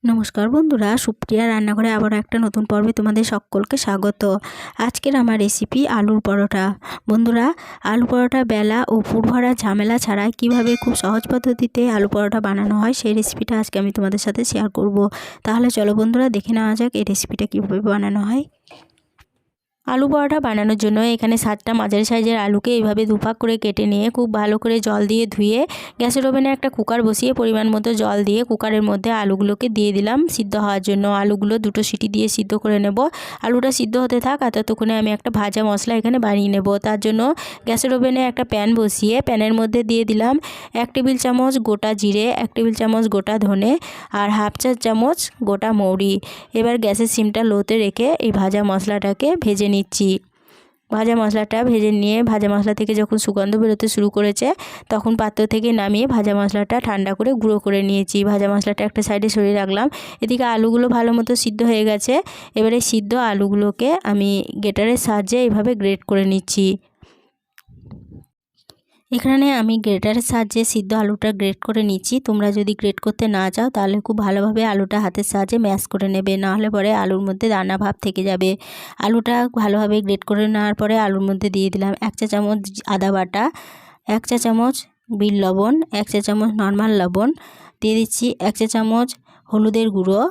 নমস্কার বন্ধুরা, সুপ্রিয়া রান্নাঘরে আবার একটা নতুন পর্বে তোমাদের সকলকে স্বাগত। আজকের আমার রেসিপি আলুর পরোটা। বন্ধুরা, আলু পরোটা বেলা ও পুরভরা ঝামেলা ছাড়াই কিভাবে খুব সহজ পদ্ধতিতে আলু পরোটা বানানো হয় সেই রেসিপিটা আজকে আমি তোমাদের সাথে শেয়ার করব। তাহলে চলো বন্ধুরা, দেখে নেওয়া যাক এই রেসিপিটা কীভাবে বানানো হয়। আলু পরোটা বানানোর জন্য এখানে 7টা মাঝারি সাইজের আলুকে এইভাবে দুভাগ করে কেটে নিয়ে খুব ভালো করে জল দিয়ে ধুয়ে গ্যাসের ওভেনে একটা কুকার বসিয়ে পরিমাণ মতো জল দিয়ে কুকারের মধ্যে আলুগুলোকে দিয়ে দিলাম সিদ্ধ হওয়ার জন্য। আলুগুলো 2টো সিটি দিয়ে সিদ্ধ করে নেব। আলুটা সিদ্ধ হতে থাক আর ততক্ষণে আমি একটা ভাজা মশলা এখানে বানিয়ে নেব। তার জন্য গ্যাসের ওভেনে একটা প্যান বসিয়ে প্যানের মধ্যে দিয়ে দিলাম 1 টেবিল চামচ গোটা জিরে, 1 টেবিল চামচ গোটা ধনে আর হাফ চা চামচ গোটা মৌরি। এবার গ্যাসের সিমটা লোতে রেখে এই ভাজা মশলাটাকে ভেজে নিচ্ছি। ভাজা মশলাটা ভেজে নিয়ে ভাজা মশলা থেকে যখন সুগন্ধ বেরোতে শুরু করেছে তখন পাত্র থেকে নামিয়ে ভাজা মশলাটা ঠান্ডা করে গুঁড়ো করে নিয়েছি। ভাজা মশলাটা একটা সাইডে সরিয়ে রাখলাম। এদিকে আলুগুলো ভালো মতো সিদ্ধ হয়ে গেছে। এবারে সিদ্ধ আলুগুলোকে আমি গ্রেটারের সাহায্যে এইভাবে গ্রেট করে নিচ্ছি। এখানে আমি গ্রেটারের সাহায্যে সিদ্ধ আলুটা গ্রেট করে নিচ্ছি। তোমরা যদি গ্রেট করতে না চাও তাহলে খুব ভালোভাবে আলুটা হাতের সাহায্যে ম্যাশ করে নেবে, নাহলে পরে আলুর মধ্যে দানা ভাব থেকে যাবে। আলুটা ভালোভাবে গ্রেট করে নেওয়ার পরে আলুর মধ্যে দিয়ে দিলাম 1 চা চামচ আদা বাটা, 1 চা চামচ বিট লবণ, 1 চা চামচ নর্মাল লবণ, দিয়ে দিচ্ছি 1 চা চামচ হলুদের গুঁড়ো।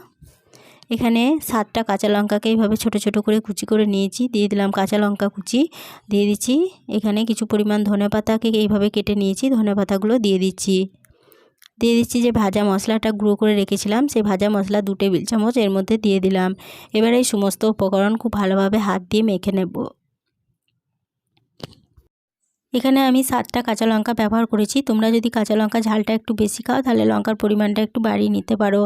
এখানে 7টা কাঁচা লঙ্কাকে এইভাবে ছোট ছোট করে কুচি করে নিয়েছি, দিয়ে দিলাম কাঁচা লঙ্কা কুচি। দিয়ে দিচ্ছি এখানে কিছু পরিমাণ ধনেপাতাকে এইভাবে কেটে নিয়েছি, ধনেপাতাগুলো দিয়ে দিচ্ছি। দিয়ে দিচ্ছি যে ভাজা মশলাটা গুঁড়ো করে রেখেছিলাম সেই ভাজা মশলা 2 টেবিল চামচ এর মধ্যে দিয়ে দিলাম। এবার এই সমস্ত উপকরণ খুব ভালোভাবে হাত দিয়ে মেখে নেব। এখানে আমি 7টা কাঁচা লঙ্কা ব্যবহার করেছি। তোমরা যদি কাঁচা লঙ্কা ঝালটা একটু বেশি খাও তাহলে লঙ্কার পরিমাণটা একটু বাড়িয়ে নিতে পারো,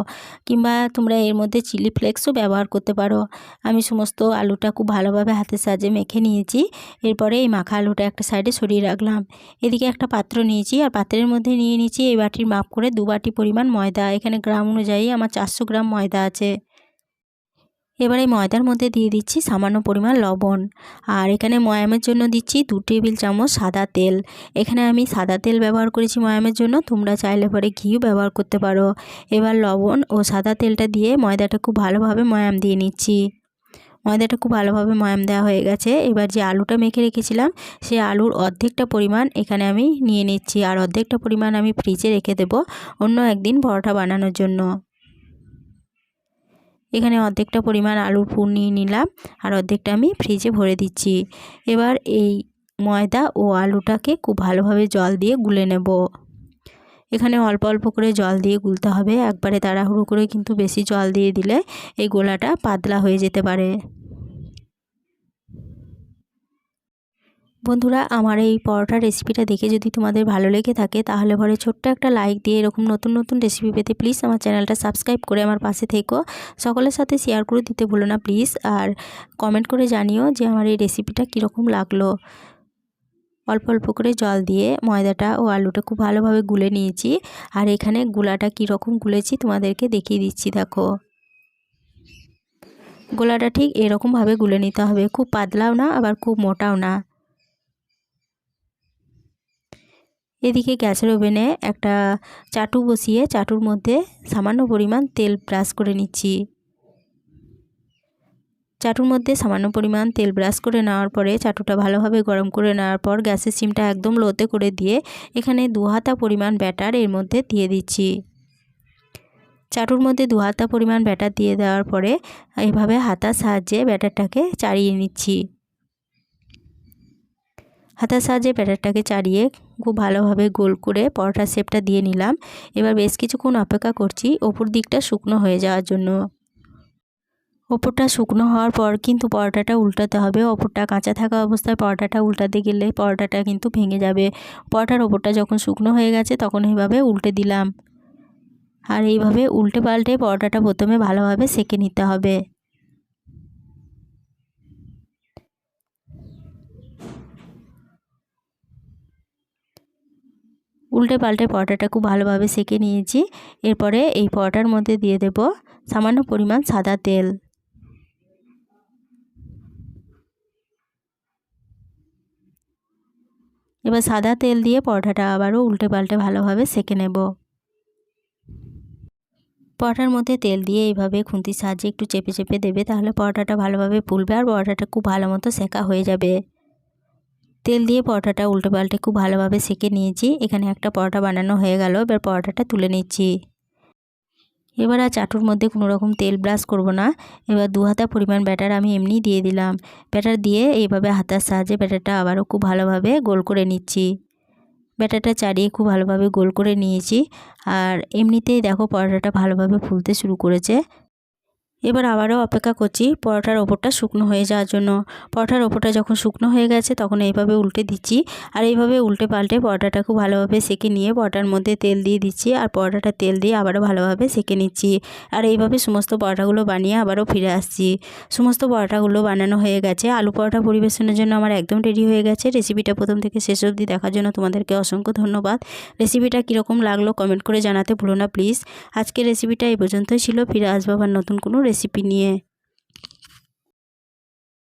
কিংবা তোমরা এর মধ্যে চিলি ফ্লেক্সও ব্যবহার করতে পারো। আমি সমস্ত আলুটা খুব ভালোভাবে হাতের সাহায্যে মেখে নিয়েছি। এরপরে এই মাখা আলুটা একটা সাইডে সরিয়ে রাখলাম। এদিকে একটা পাত্র নিয়েছি আর পাত্রের মধ্যে নিয়ে নিয়েছি এই বাটির মাপ করে 2 বাটি পরিমাণ ময়দা। এখানে গ্রাম অনুযায়ী আমার 400 গ্রাম ময়দা আছে। এবার এই ময়দার মধ্যে দিয়ে দিচ্ছি সামান্য পরিমাণ লবণ, আর এখানে ময়ামের জন্য দিচ্ছি 2 টেবিল চামচ সাদা তেল। এখানে আমি সাদা তেল ব্যবহার করেছি ময়ামের জন্য, তোমরা চাইলে পরে ঘিও ব্যবহার করতে পারো। এবার লবণ ও সাদা তেলটা দিয়ে ময়দাটা খুব ভালোভাবে ময়াম দিয়ে নিচ্ছি। ময়দাটা খুব ভালোভাবে ময়াম দেওয়া হয়ে গেছে। এবার যে আলুটা মেখে রেখেছিলাম সেই আলুর অর্ধেকটা পরিমাণ এখানে আমি নিয়ে নিচ্ছি, আর অর্ধেকটা পরিমাণ আমি ফ্রিজে রেখে দেবো অন্য একদিন পরোটা বানানোর জন্য। এখানে অর্ধেকটা পরিমাণ আলুর পুর নিয়ে নিলাম আর অর্ধেকটা আমি ফ্রিজে ভরে দিচ্ছি। এবার এই ময়দা ও আলুটাকে খুব ভালোভাবে জল দিয়ে গুলে নেব। এখানে অল্প অল্প করে জল দিয়ে গুলতে হবে, একবারে তাড়াহুড়ো করে কিন্তু বেশি জল দিয়ে দিলে এই গোলাটা পাতলা হয়ে যেতে পারে। বন্ধুরা, আমার এই পরোটার রেসিপিটা দেখে যদি তোমাদের ভালো লেগে থাকে তাহলে পরে ছোট্ট একটা লাইক দিয়ে এরকম নতুন নতুন রেসিপি পেতে প্লিজ আমার চ্যানেলটা সাবস্ক্রাইব করে আমার পাশে থেকো। সকলের সাথে শেয়ার করে দিতে ভুলো না প্লিজ, আর কমেন্ট করে জানিও যে আমার এই রেসিপিটা কীরকম লাগলো। অল্প অল্প করে জল দিয়ে ময়দাটা ও আলুটা খুব ভালোভাবে গুলে নিয়েছি, আর এখানে গোলাটা কীরকম গুলেছি তোমাদেরকে দেখিয়ে দিচ্ছি। দেখো, গোলাটা ঠিক এরকমভাবে গুলে নিতে হবে, খুব পাতলাও না আবার খুব মোটাও না। এদিকে গ্যাসের ওভেনে একটা চাটু বসিয়ে চাটুর মধ্যে সামান্য পরিমাণ তেল ব্রাশ করে নিচ্ছি। চাটুর মধ্যে সামান্য পরিমাণ তেল ব্রাশ করে নেওয়ার পরে চাটুটা ভালোভাবে গরম করে নেওয়ার পর গ্যাসের সিমটা একদম লোতে করে দিয়ে এখানে 2 হাতা পরিমাণ ব্যাটার এর মধ্যে দিয়ে দিচ্ছি। চাটুর মধ্যে 2 হাতা পরিমাণ ব্যাটার দিয়ে দেওয়ার পরে এইভাবে হাতার সাহায্যে ব্যাটারটাকে চাড়িয়ে নিচ্ছি। হাতার সাহায্যে ব্যাটারটাকে চাড়িয়ে খুব ভালোভাবে গোল করে পরোটার শেপটা দিয়ে নিলাম। এবার বেশ কিছুক্ষণ অপেক্ষা করছি ওপর দিকটা শুকনো হয়ে যাওয়ার জন্য। ওপরটা শুকনো হওয়ার পর কিন্তু পরোটাটা উল্টাতে হবে। ওপরটা কাঁচা থাকা অবস্থায় পরোটাটা উল্টাতে গেলে পরোটাটা কিন্তু ভেঙে যাবে। পরোটার ওপরটা যখন শুকনো হয়ে গেছে তখন এইভাবে উল্টে দিলাম, আর এইভাবে উল্টে পাল্টে পরোটাটা প্রথমে ভালোভাবে সেঁকে নিতে হবে। উল্টে পাল্টে পরোটাটা খুব ভালোভাবে সেঁকে নিয়েছি। এরপরে এই পরোটার মধ্যে দিয়ে দেব সামান্য পরিমাণ সাদা তেল। এবার সাদা তেল দিয়ে পরোটাটা আবারও উল্টে পাল্টে ভালোভাবে সেঁকে নেব। পরোটার মধ্যে তেল দিয়ে এইভাবে খুন্তির সাহায্যে একটু চেপে চেপে দেবে, তাহলে পরোটাটা ভালোভাবে ফুলবে আর পরোটাটা খুব ভালো মতো সেকা হয়ে যাবে। তেল দিয়ে পরোটাটা উল্টে পাল্টে খুব ভালোভাবে সেকে নিয়েছি। এখানে একটা পরোটা বানানো হয়ে গেল, এবার পরোটাটা তুলে নিচ্ছি। এবার আর চাটুর মধ্যে কোনো রকম তেল ব্রাশ করব না। এবার 2 হাতা পরিমাণ ব্যাটার আমি এমনি দিয়ে দিলাম। ব্যাটার দিয়ে এইভাবে হাতার সাহায্যে ব্যাটারটা আবারও খুব ভালোভাবে গোল করে নিচ্ছি। ব্যাটারটা চাড়িয়ে খুব ভালোভাবে গোল করে নিয়েছি। আর এমনিতেই দেখো পরোটাটা ভালোভাবে ফুলতে শুরু করেছে। এবার আবারও অপেক্ষা করছি পরোটার ওপরটা শুকনো হয়ে যাওয়ার জন্য। পরোটার ওপরটা যখন শুকনো হয়ে গেছে তখন এইভাবে উল্টে দিচ্ছি। আর এইভাবে উল্টে পাল্টে পরোটাটা খুব ভালোভাবে সেঁকে নিয়ে পরোটার মধ্যে তেল দিয়ে দিচ্ছি আর পরোটাটা তেল দিয়ে আবারও ভালোভাবে সেঁকে নিচ্ছি। আর এইভাবে সমস্ত পরোটাগুলো বানিয়ে আবারও ফিরে আসছি। সমস্ত পরোটাগুলো বানানো হয়ে গেছে। আলু পরোটা পরিবেশনের জন্য আমার একদম রেডি হয়ে গেছে। রেসিপিটা প্রথম থেকে শেষ অবধি দেখার জন্য তোমাদেরকে অসংখ্য ধন্যবাদ। রেসিপিটা কীরকম লাগলো কমেন্ট করে জানাতে ভুলো না প্লিজ। আজকের রেসিপিটা এই পর্যন্তই ছিল। ফিরে আসবো আবার নতুন কোনো রেসিপি নিয়ে।